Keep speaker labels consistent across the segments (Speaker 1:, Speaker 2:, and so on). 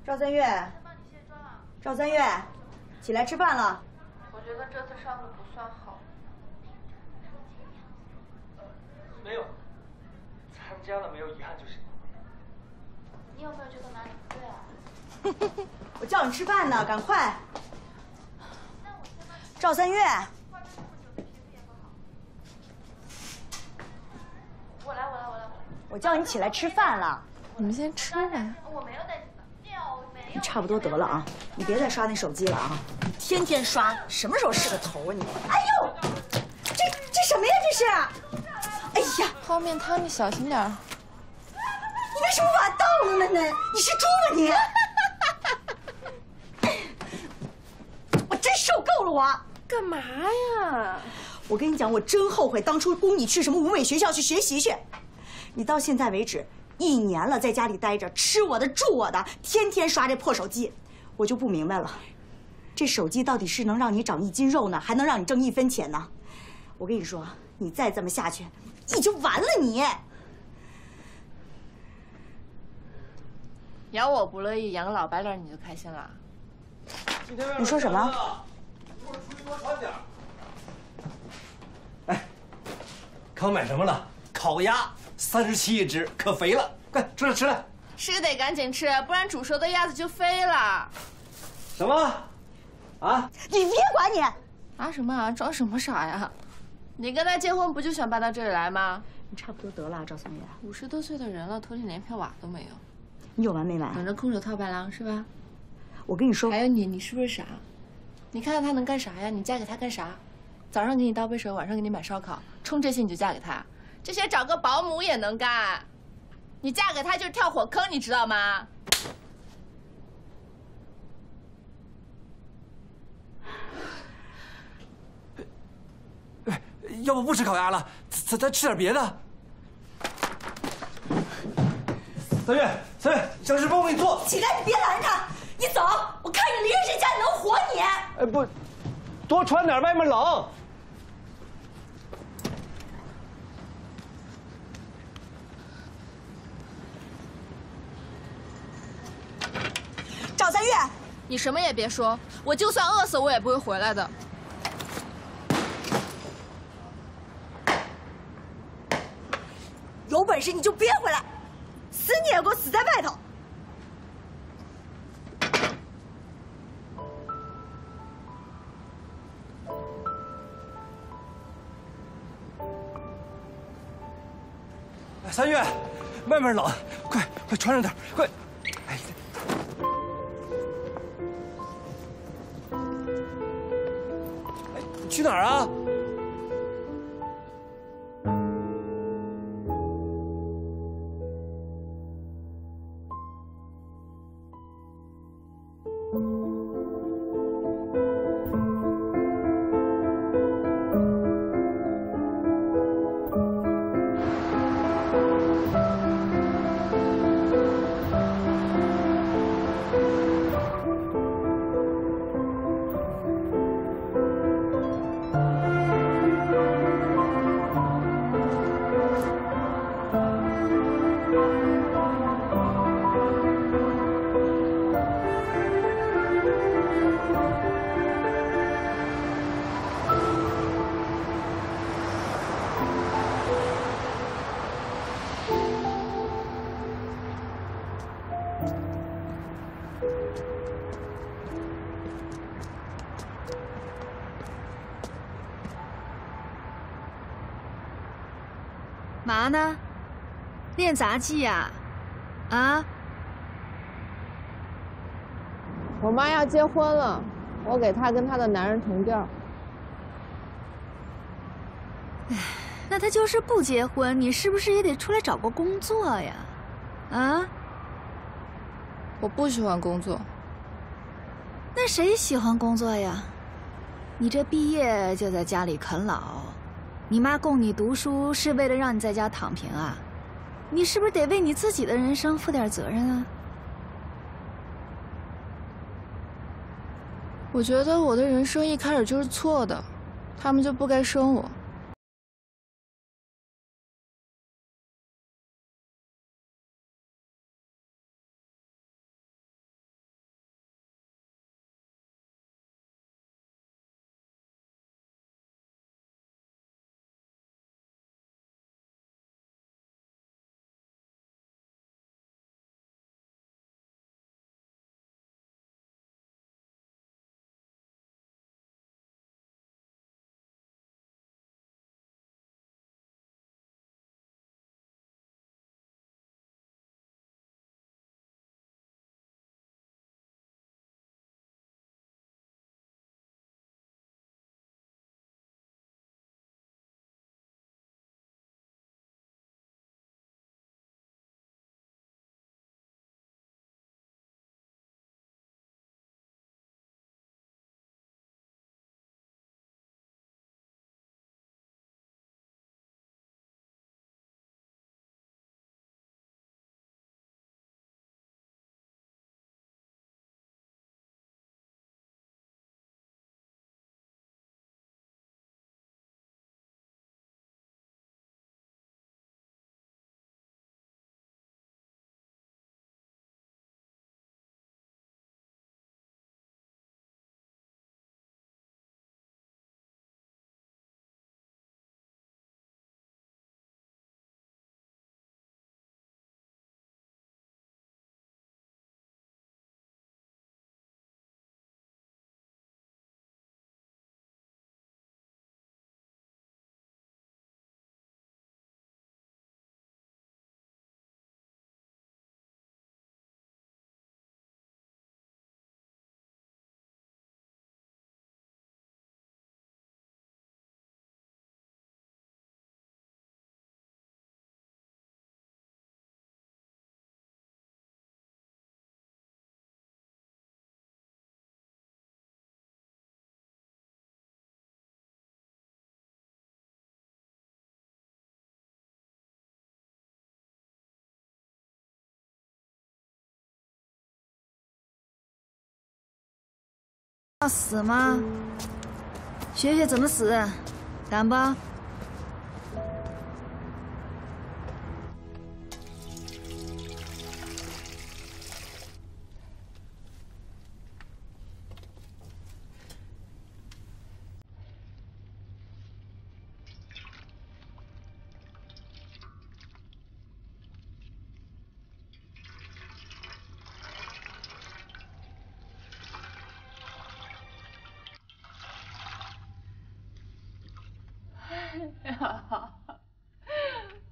Speaker 1: 赵三月，赵三月，起来吃饭了。
Speaker 2: 我觉得这次上的不算好。
Speaker 3: 没有，参加了没有遗憾就行。
Speaker 2: 你有没有觉得哪里不对啊？
Speaker 1: 我叫你吃饭呢，赶快。赵三月，
Speaker 2: 我来。
Speaker 1: 我叫你起来吃饭了。
Speaker 4: 你们先吃呗。
Speaker 2: 我没有带纸的，
Speaker 1: 你差不多得了啊！你别再刷那手机了啊！你天天刷，什么时候是个头啊你？哎呦，这什么呀？这是！哎呀，
Speaker 4: 泡面汤，你小心点儿。
Speaker 1: 你为什么把它倒了呢？你是猪吗你？我真受够了我！
Speaker 4: 干嘛呀？
Speaker 1: 我跟你讲，我真后悔当初供你去什么舞美学校去学习去。你到现在为止1年了，在家里待着，吃我的住我的，天天刷这破手机，我就不明白了，这手机到底是能让你长1斤肉呢，还能让你挣1分钱呢？我跟你说，你再这么下去，你就完了你！
Speaker 4: 养我不乐意，养个老白脸你就开心了？
Speaker 1: 你说什么？
Speaker 3: 一会儿出去多穿点。哎，刚买什么了？烤鸭，37一只，可肥了。快吃来吃来。
Speaker 4: 是得赶紧吃，不然煮熟的鸭子就飞了。
Speaker 3: 什么？啊？
Speaker 1: 你别管你！
Speaker 4: 啊什么啊？装什么傻呀？你跟他结婚不就想搬到这里来吗？
Speaker 1: 你差不多得了，赵三月。
Speaker 4: 50多岁的人了，头里连片瓦都没有。
Speaker 1: 你有完没完？
Speaker 4: 等着空手套白狼是吧？
Speaker 1: 我跟你说，
Speaker 4: 还有你是不是傻？你看看他能干啥呀？你嫁给他干啥？早上给你倒杯水，晚上给你买烧烤，冲这些你就嫁给他？这些找个保姆也能干。你嫁给他就是跳火坑，你知道吗？
Speaker 3: 要不吃烤鸭了，咱吃点别的。三月，小师傅，我给你做。
Speaker 1: 起来，你别拦着他，你走，我看着离人谁家你能活你。
Speaker 3: 哎不，多穿点，外面冷。
Speaker 1: 赵三月，
Speaker 4: 你什么也别说，我就算饿死我也不会回来的。
Speaker 1: 有本事你就别回来，死你也给我死在外头！
Speaker 3: 三月，外面冷，快穿上点，快！哎，你去哪儿啊？
Speaker 5: 嘛呢？练杂技呀？啊？
Speaker 6: 我妈要结婚了，我给她跟她的男人同调。
Speaker 5: 唉，那她就是不结婚，你是不是也得出来找个工作呀？啊？
Speaker 4: 我不喜欢工作。
Speaker 5: 那谁喜欢工作呀？你这毕业就在家里啃老。你妈供你读书是为了让你在家躺平啊？你是不是得为你自己的人生负点责任啊？
Speaker 4: 我觉得我的人生一开始就是错的，他们就不该生我。
Speaker 5: 要死吗？学学怎么死，敢不？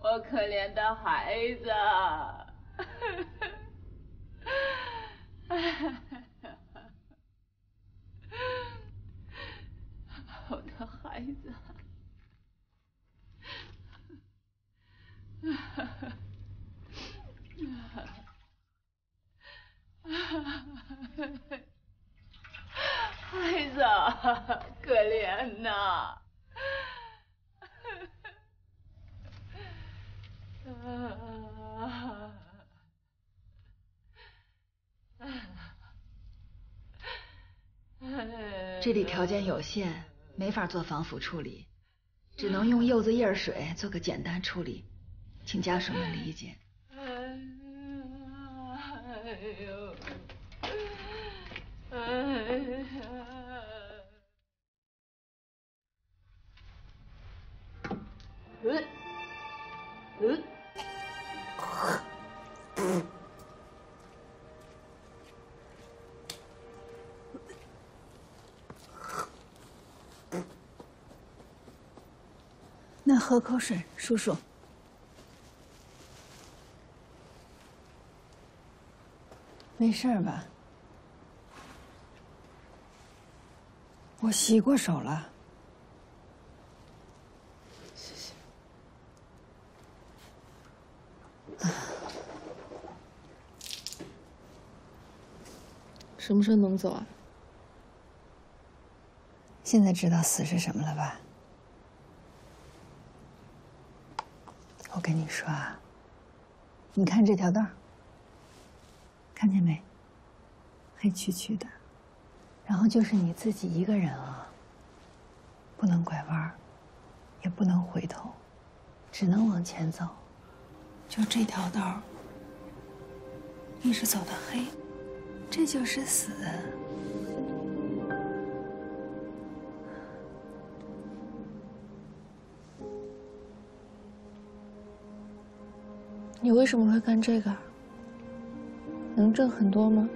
Speaker 4: 我可怜的孩子，我的孩子，孩子，可怜呐！
Speaker 5: 这里条件有限，没法做防腐处理，只能用柚子叶水做个简单处理，请家属们理解。那喝口水，叔叔。没事吧？我洗过手了。谢谢。
Speaker 4: 什么时候能走啊？
Speaker 5: 现在知道死是什么了吧？我跟你说啊，你看这条道，看见没？黑黢黢的，然后就是你自己一个人啊，不能拐弯，也不能回头，只能往前走。就这条道，一直走到黑，这就是死。
Speaker 4: 你为什么会干这个？能挣很多吗？